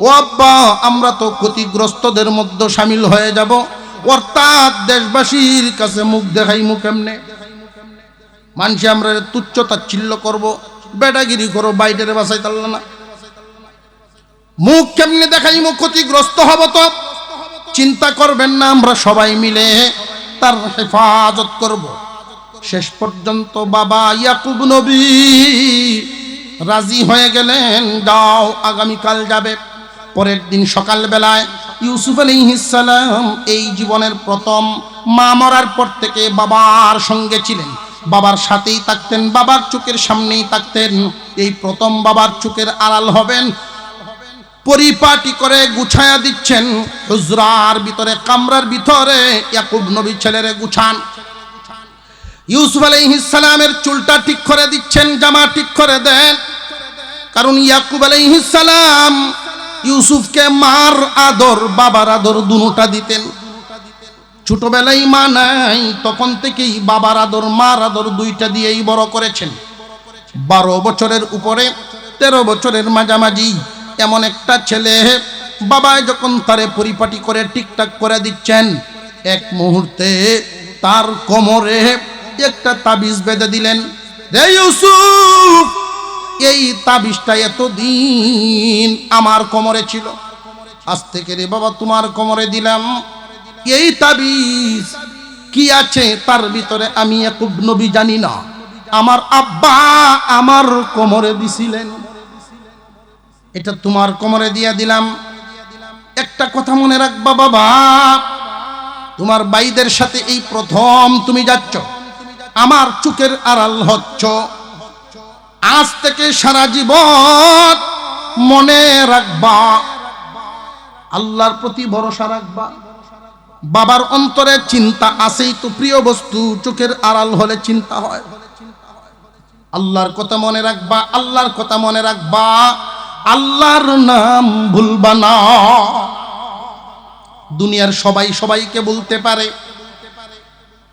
ও আব্বা, আমরা তো ক্ষতিগ্রস্তদের মধ্যে শামিল হয়ে যাব। অর্থাৎ দেশবাসীর কাছে মুখ দেখাইমু কেমনে? মানুষে আমরা তুচ্ছ তাচ্ছিল্য করবো, বেটাগিরি করো, বাইটের বাসায় তাল্লা না, মুখ কেমনে দেখাইমু? ক্ষতিগ্রস্ত হব তো। চিন্তা করবেন না, আমরা সবাই মিলে তার হেফাজত করব। শেষ পর্যন্ত বাবা ইয়াকুব নবী রাজি হয়ে গেলেন, যাও আগামীকাল যাবে। পরের দিন সকালবেলায় ইউসুফ আলাইহিস সালাম এই জীবনের প্রথম, মা মরার পর থেকে বাবার সঙ্গে ছিলেন, বাবার সাথেই থাকতেন, বাবার চোখের সামনেই থাকতেন। এই প্রথম বাবার চোখের আড়াল হবেন। পরিপাটি করে গুছায়া দিচ্ছেন হুজরার ভিতরে, কামরার ভিতরে ইয়াকুব নবী ছেলেরে গুছান। ইউসুফ আলাইহিস সালামের চুলটা ঠিক করে দিচ্ছেন, জামা ঠিক করে দেন। কারণ ইয়াকুব আলাইহিস সালাম ইউসুফকে মার আদর বাবার আদর দুটোটা দিতেন। ছোটবেলায় মা নাই, তখন থেকেই বাবার আদর মার আদর দুইটা দিয়েই বড় করেছেন। 12 বছরের উপরে 13 বছরের মাঝামাঝি এমন একটা ছেলে, বাবায় যখন তারে পরিপাটি করে ঠিকঠাক করে দিচ্ছেন, এক মুহূর্তে তার কোমরে একটা তাবিজ বেঁধে দিলেন। রে ইউসুফ, এই তাবিজটা এতদিন আমার কোমরে ছিল, আজ থেকে রে বাবা তোমার কোমরে দিলাম। এই তাবিজ কি আছে তার ভিতরে আমি ইয়াকুব নবী জানি না, আমার আব্বা আমার কোমরে দিছিলেন, এটা তোমার কোমরে দিয়া দিলাম। একটা কথা মনে রাখবা বাবা, তোমার ভাইদের সাথে এই প্রথম তুমি যাচ্ছ, আমার চোখের আড়াল হচ্ছ। আজ থেকে সারা জীবন মনে রাখবা, আল্লাহর প্রতি ভরসা রাখবা। বাবার অন্তরে চিন্তা আছেই তো, প্রিয় বস্তু চোখের আড়াল হলে চিন্তা হয়। আল্লাহর কথা মনে রাখবা, আল্লাহর কথা মনে রাখবা, আল্লাহর নাম ভুলবা না। দুনিয়ার সবাই সবাইকে বলতে পারে,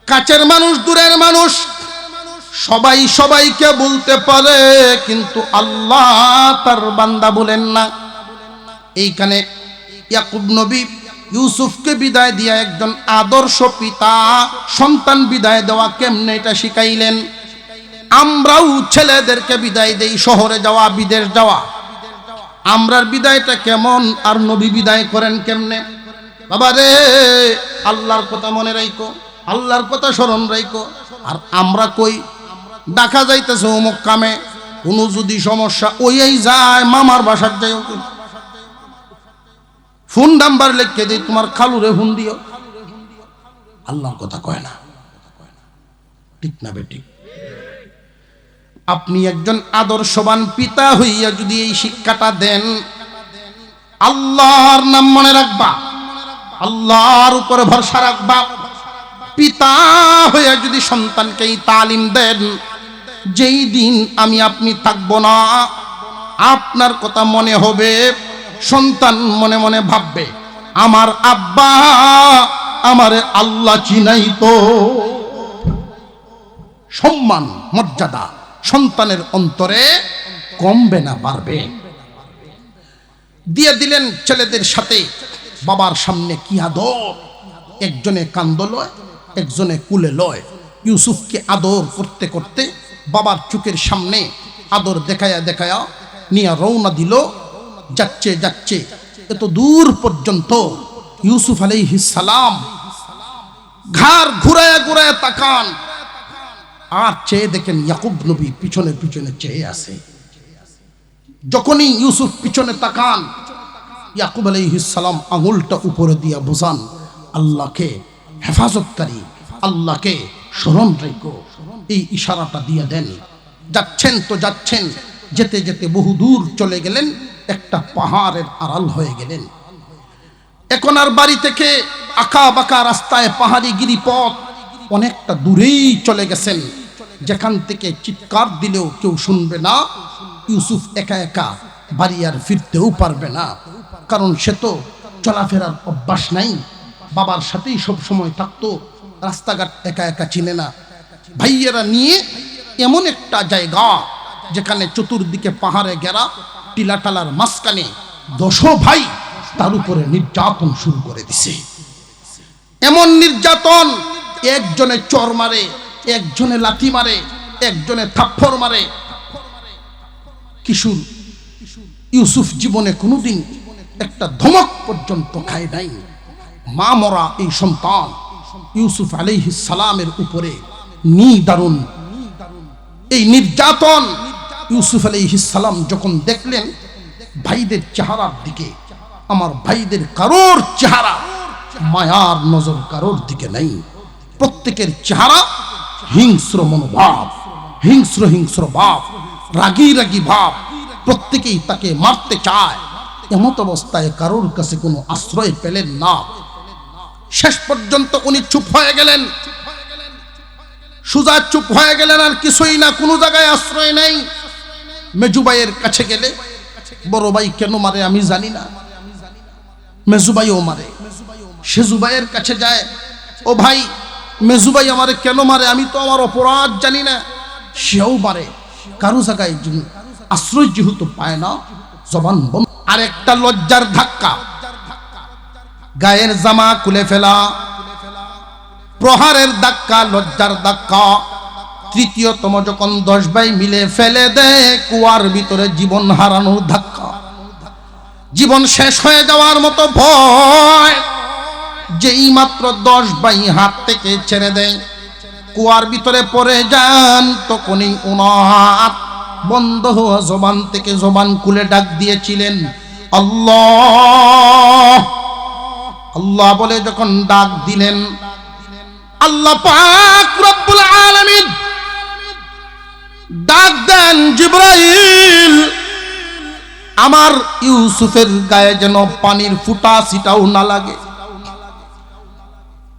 কাছের মানুষ দূরের মানুষ সবাই সবাইকে বলতে পারে, কিন্তু আল্লাহ তার বান্দা বলেন না। এইখানে ইয়াকুব নবী ইউসুফকে বিদায় দিয়া একজন আদর্শ পিতা, সন্তান বিদায় দেওয়া কেমনে এটা শিখাইলেন। আমরাও ছেলেদেরকে বিদায় দেই, শহরে যাওয়া, বিদেশ যাওয়া, আমরার বিদায়টা কেমন, আর নবী বিদায় করেন কেমনে? বাবা রে, আল্লাহর কথা মনে রাখো, আল্লাহর কথা স্মরণ রাখো। আর আমরা কই, দেখা যাইতেছে অমুক কামে, কোনো যদি সমস্যা ওই যায়, মামার বাসার যাই, ফোন নাম্বার লিখে দিই, তোমার খালুরে ফোন দিও। আল্লাহর কথা কয় না, ঠিক না বেঠিক? আপনি একজন আদর্শবান পিতা হইয়া যদি এই শিক্ষাটা দেন, আল্লাহর নাম মনে রাখবা, আল্লাহর উপরে ভরসা রাখবা, পিতা হইয়া যদি সন্তানকে এই তালিম দেন, যেই দিন আমি আপনি থাকবো না, আপনার কথা মনে হবে, সন্তান মনে মনে ভাববে, আমার আব্বা আমারে আল্লাহ চিনাই তো। সম্মান মর্যাদা সন্তানের অন্তরে কমবে না, বাড়বে। দিয়ে দিলেন ছেলেদের সাথে বাবার সামনে কি আদর, একজনে কান্দ লয়, একজনে কুলে লয়। ইউসুফকে আদর করতে করতে বাবার চোখের সামনে আদর দেখায়া দেখায়া নিয়ে রওনা দিল। যাচ্ছে যাচ্ছে এত দূর পর্যন্ত ইউসুফ আলাইহিস সালাম ঘাড় ঘুরায়া ঘুরায়া তাকান, আর চেয়ে দেখেন ইয়াকুব নবী পিছনে পিছনে চেয়ে আছে। যখনই ইউসুফ পিছনে তাকান, ইয়াকুব আলাইহিস সালাম আঙুলটা উপরে দিয়া বোঝান, আল্লাহকে হেফাজতকারী, আল্লাহকে স্মরণ রেখো, এই ইশারাটা দিয়ে দেন। যাচ্ছেন তো যাচ্ছেন, যেতে যেতে বহু দূর চলে গেলেন, একটা পাহাড়ের আড়াল হয়ে গেলেন। এখন আর বাড়ি থেকে আঁকা বাঁকা রাস্তায়, পাহাড়ি গিরিপথ, অনেকটা দূরেই চলে গেছেন, যেখান থেকে চিৎকার দিলেও কেউ শুনবে না। ইউসুফ একা একা বাড়ি আর ফিরতেও পারবে না, কারণ সে তো চলাফেরার অভ্যাস নাই, বাবার সাথেই সব সময় থাকতো, রাস্তাঘাট একা একা চিনে না। ভাইয়েরা নিয়ে এমন একটা জায়গা যেখানে চতুর্দিকে পাহাড়ে ঘেরা, টিলাটালার মাঝখানে 10 ভাই তার উপরে নির্যাতন শুরু করে দিছে। এমন নির্যাতন, একজনে চর মারে, একজনে লাথি মারে, একজনে থাপ্পড় মারে। কিশোর ইউসুফ জীবনে কোনোদিন একটা ধমক পর্যন্ত খায় নাই। মা মরা এই সন্তান ইউসুফ আলাইহিস সালামের উপরে নিদারুণ এই নির্যাতন ইউসুফ আলাইহিস সালাম যখন দেখলেন, ভাইদের চেহারার দিকে, আমার ভাইদের কারোর চেহারা মায়ার নজর কারোর দিকে নাই। প্রত্যেকের চেহারা হিংস্র মনোভাব, হিংস্র হিংস্র ভাব, রাগী রাগী ভাব। প্রত্যেকেই তাকে মারতে চায়। এমত অবস্থায় কারোর কাছে কোনো আশ্রয় পেলেন না। শেষ পর্যন্ত উনি চুপ হয়ে গেলেন, সুজা চুপ হয়ে গেলেন, আর কিছুই না, কোনো জায়গায় আশ্রয় নেই। মেজুবাইয়ের কাছে গেলে, বড় ভাই কেন মারে আমি জানি না, মেজুবাইও মারে। সেজুবাইয়ের কাছে যায়, ও ভাই মেজুবাই আমারে কেন মারে, আমি তো আমার অপরাধ জানি না, সেও মারে। কারো জায়গায় আশ্রয় যেহেতু পায় না, জবান বন্ধ। আর একটা লজ্জার ধাক্কা, গায়ের জামা খুলে ফেলা, প্রহারের ধাক্কা, লজ্জার ধাক্কা। তৃতীয়তম যখন 10 ভাই মিলে ফেলে দেয় কুয়ার ভিতরে, জীবন হারানোর ধাক্কা, জীবন শেষ হয়ে যাওয়ার মতো ভয়। যেই মাত্র 10 ভাই হাত থেকে ছেড়ে দেয়, কুয়ার ভিতরে পড়ে যান, তখনই ওনার বন্ধ হওয়া জবান থেকে জবান খুলে ডাক দিয়েছিলেন আল্লাহ আল্লাহ বলে। যখন ডাক দিলেন, আল্লাহ পাক রব্বুল আলামিন ডাক দেন, জিবরাইল আমার ইউসুফের গায়ে যেন পানির ফুটা ছিটাও না লাগে।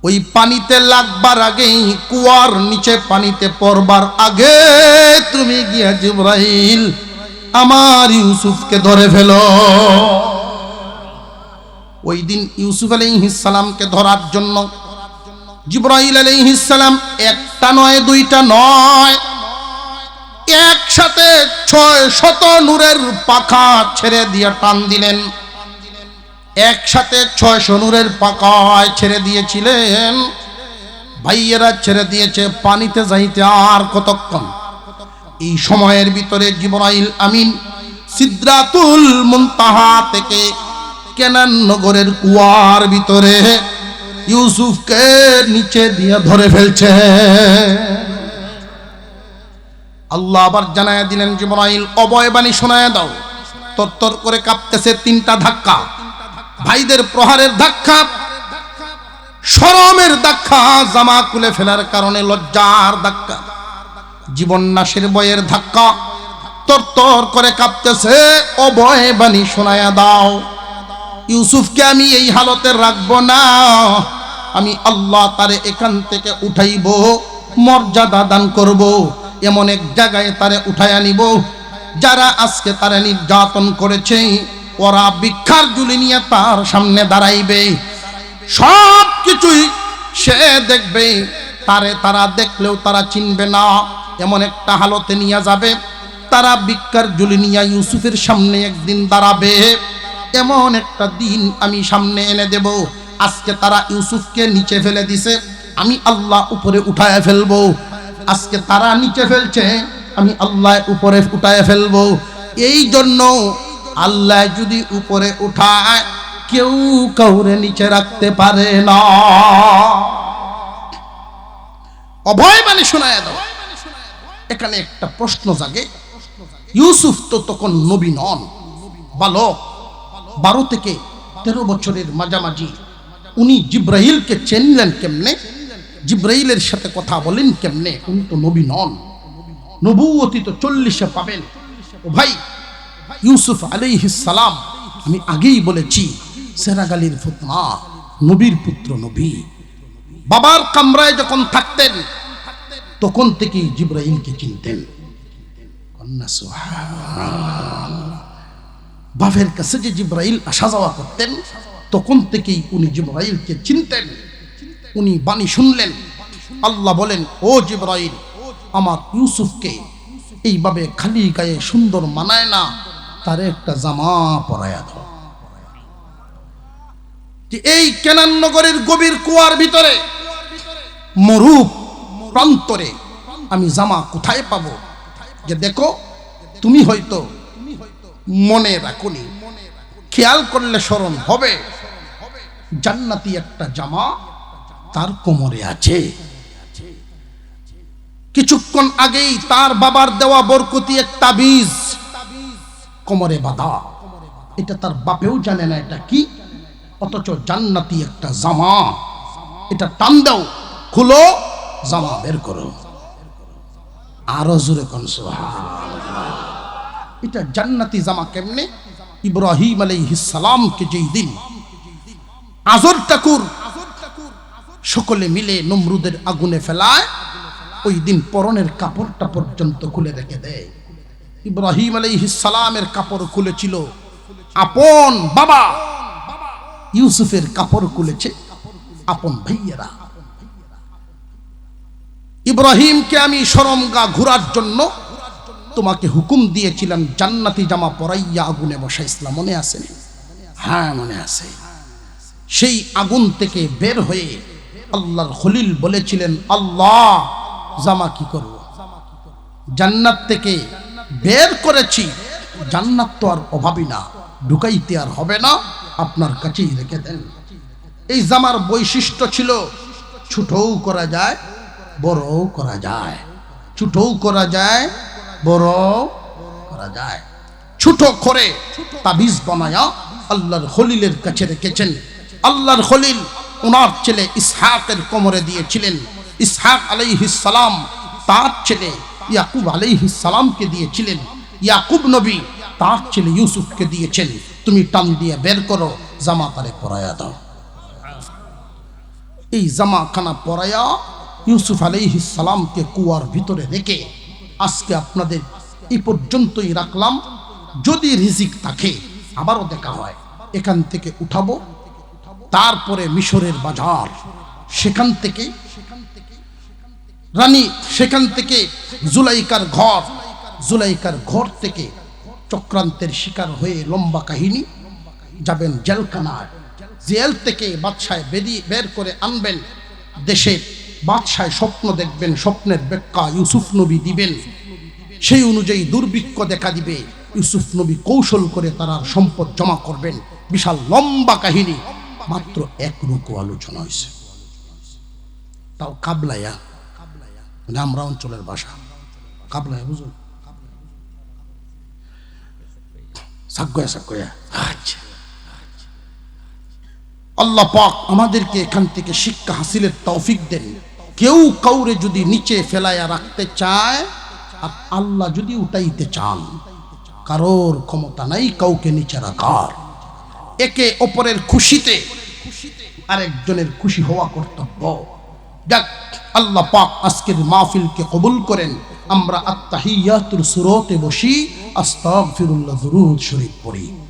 ওই পানিতে লাগবার আগেই, কুয়ার নিচে পানিতে পড়বার আগে তুমি গিয়া জিবরাইল আমার ইউসুফকে ধরে ফেলো। ওই দিন ইউসুফ আলাইহিস সালামকে ধরার জন্য জিবরাইল আলাইহিস সালাম একটা নয়, দুইটা নয়, একসাথে 600 নূরের পাখা ছেড়ে দিয়ে টান দিলেন। একসাথে 600 নূরের পাখায় ছেড়ে দিয়েছিলেন। ভাইয়েরা ছেড়ে দিয়েছে পানিতে যাইতে আর কতক্ষণ। এই সময়ের ভিতরে জিবরাইল আমিন সিদরাতুল মুনতাহা থেকে কেনান নগরের কুয়ার ভিতরে ইউসুফকে নিচে দিয়ে ধরে ফেলছে। আল্লাহ আবার জানায় দিলেন, জিবরাইল অভয়বাণী শোনায় দাও। তরতর করে কাঁপতেছে 3টা ধাক্কা, ভাইদের প্রহারের ধাক্কা, শরমের ধাক্কা, জামা খুলে ফেলার কারণে লজ্জার ধাক্কা, জীবন নাশের বয়ের ধাক্কা। তরতর করে কাঁপতেছে, অভয়বাণী শোনায়া দাও। ইউসুফকে আমি এই হালতে রাখবো না, আমি আল্লাহ তারে এখান থেকে উঠাইব, মর্যাদা দান করব, এমন এক জায়গায় তারে উঠাইয়া নিব, যারা আজকে তারে নির্যাতন করেছে ওরা ভিক্ষার ঝুলি নিয়ে তার সামনে দাঁড়াইবে। সব কিছুই সে দেখবে, তারা দেখলেও তারা চিনবে না, এমন একটা হালতে নিয়ে যাবে। তারা ভিক্ষার ঝুলি নিয়ে ইউসুফের সামনে একদিন দাঁড়াবে। এমন একটা দিন আমি সামনে এনে দেব, আজকে তারা ইউসুফকে নিচে ফেলে দিছে, আমি আল্লাহ উপরে উঠায় ফেলবো। আজকে তারা নিচে ফেলছে, আমি আল্লাহ উপরে উঠায় ফেলবো। এই জন্য আল্লাহ যদি উপরে উঠায়, কেউ কাউরে নিচে রাখতে পারে না। অভয়বাণী শোনায় দাও। এখানে একটা প্রশ্ন জাগে, ইউসুফ তো তখন নবী নন, বালক, 12 থেকে 13 বছরের মাঝামাঝি। উনি জিব্রাইলকে চিনলেন কেমনে, জিব্রাইলের সাথে কথা বলেন কেমনে? উনি তো নবী নন, নবুয়তি তো 40-এ পাবেন। ও ভাই, ইউসুফ আলাইহিস সালাম, আমি আগেই বলেছি, সেরাগালির ফুতনা, নবীর পুত্র, নবী। বাবার কামরায় যখন থাকতেন তখন থেকেই জিব্রাইলকে চিনতেন। বাপের কাছে যে জিব্রাইল আসা যাওয়া করতেন, তখন থেকেই উনি জিব্রাইলকে চিনতেন। উনি বাণী শুনলেন, আল্লাহ বলেন, ও জিব্রাইল, আমার ইউসুফকে এইভাবে খালি গায়ে সুন্দর মানায় না, তারে একটা জামা পরায়া দাও। যে এই কেনান নগরের গভীর কুয়ার ভিতরে মরূপ প্রান্তরে আমি জামা কোথায় পাবো? যে দেখো, তুমি হয়তো মনে রাখোনি, খেয়াল করলে স্মরণ হবে, জান্নাতি একটা জামা তার কোমরে আছে। কিছুক্ষণ আগেই তার বাবার দেওয়া বরকতি এক তাবিজ কোমরে বাঁধা, এটা তার বাপেও জানে না এটা কি, অথচ জান্নাতি একটা জামা। এটা টান দাও, খুলো, জামা বের করো। আরো জোরে কোন সুবহানাল্লাহ। এটা জান্নাতি জামা কেমনে? ইব্রাহিম আলাইহিস সালামকে যেই দিন আজর ঠাকুর সকলে মিলে নমরুদের আগুনে ফেলায়, ওই দিন পরনের কাপড়টা পর্যন্ত খুলে রেখে দেয়। ইব্রাহিম আলাইহিস সালামের কাপড় খুলেছিল, আপন বাবা ইউসুফের কাপড় খুলেছে আপন ভাইয়েরা। ইব্রাহিমকে আমি শরমগা ঘোরার জন্য তোমাকে হুকুম দিয়েছিলাম জান্নাতি জামা পরাইয়া আগুনে বসাইছিলাম, মনে আছে? হ্যাঁ মনে আছে। সেই আগুন থেকে বের হয়ে আল্লাহর খলিল বলেছিলেন, আল্লাহ জামা কি করব? জান্নাত থেকে বের করেছি, জান্নাত তো আর অভাবী না, ঢুকাইতে আর হবে না, আপনার কাছেই রেখে দেন। এই জামার বৈশিষ্ট্য ছিল ছোটও করা যায়, বড়ও করা যায়, ছোটও করা যায়, বড়ও করা যায়। ছোট করে তাবিজ বানায়া আল্লাহর খলিলের কাছে রেখেছেন। আল্লাহর খলিল ওনার ছেলে ইসহাকের কোমরে দিয়েছিলেন। ইসহাক আলাইহিস সালাম তার ছেলে ইয়াকুব আলাইহিস সালামকে দিয়েছিলেন। ইয়াকুব নবী তার ছেলে ইউসুফকে দিয়েছেন। তুমি টান দিয়ে বের করো, জামা তারে পরায়া দাও। এই জামা খানা পরায়া ইউসুফ আলাইহিস সালামকে কুয়ার ভিতরে রেখে আজকে আপনাদের এই পর্যন্তই রাখলাম। যদি রিজিক থাকে আবারও দেখা হয়, এখান থেকে উঠাবো, তারপরে মিশরের বাজার, সেখান থেকে রানী, সেখান থেকে জুলাইকার ঘর, জুলাইকার ঘর থেকে চক্রান্তের শিকার হয়ে লম্বা কাহিনী যাবেন জেলখানায়, জেল থেকে বাদশায় বের করে আনবেন দেশে। বাদশায় স্বপ্ন দেখবেন, স্বপ্নের ব্যাখ্যা ইউসুফ নবী দিবেন, সেই অনুযায়ী দুর্ভিক্ষ দেখা দিবে। ইউসুফ নবী কৌশল করে তার সম্পদ জমা করবেন। বিশাল লম্বা কাহিনী, মাত্র এক রুকু আলোচনা হয়েছে, তাও কাবলায়া, মানে আমরা অঞ্চলের ভাষা কাবলায়া, বুঝুন সাগ্গয়া সাগ্গয়া। আচ্ছা, আল্লাহ পাক আমাদেরকে এখান থেকে শিক্ষা হাসিলের তৌফিক দেন। কেউ কাউরে যদি নিচে ফেলায়া রাখতে চায় আর আল্লাহ যদি উঠাইতে চান, কারোর ক্ষমতা নাই কাউকে নিচে রাখার। একে অপরের খুশিতে আরেকজনের খুশি হওয়া কর্তব্য। যাক, আল্লাহ পাক আজকের মাহফিলকে কবুল করেন। আমরা আত্তাহিয়াতুর সূরাতে বসি, আস্তাগফিরুল্লাহ দুরূদ শরীফ পড়ি।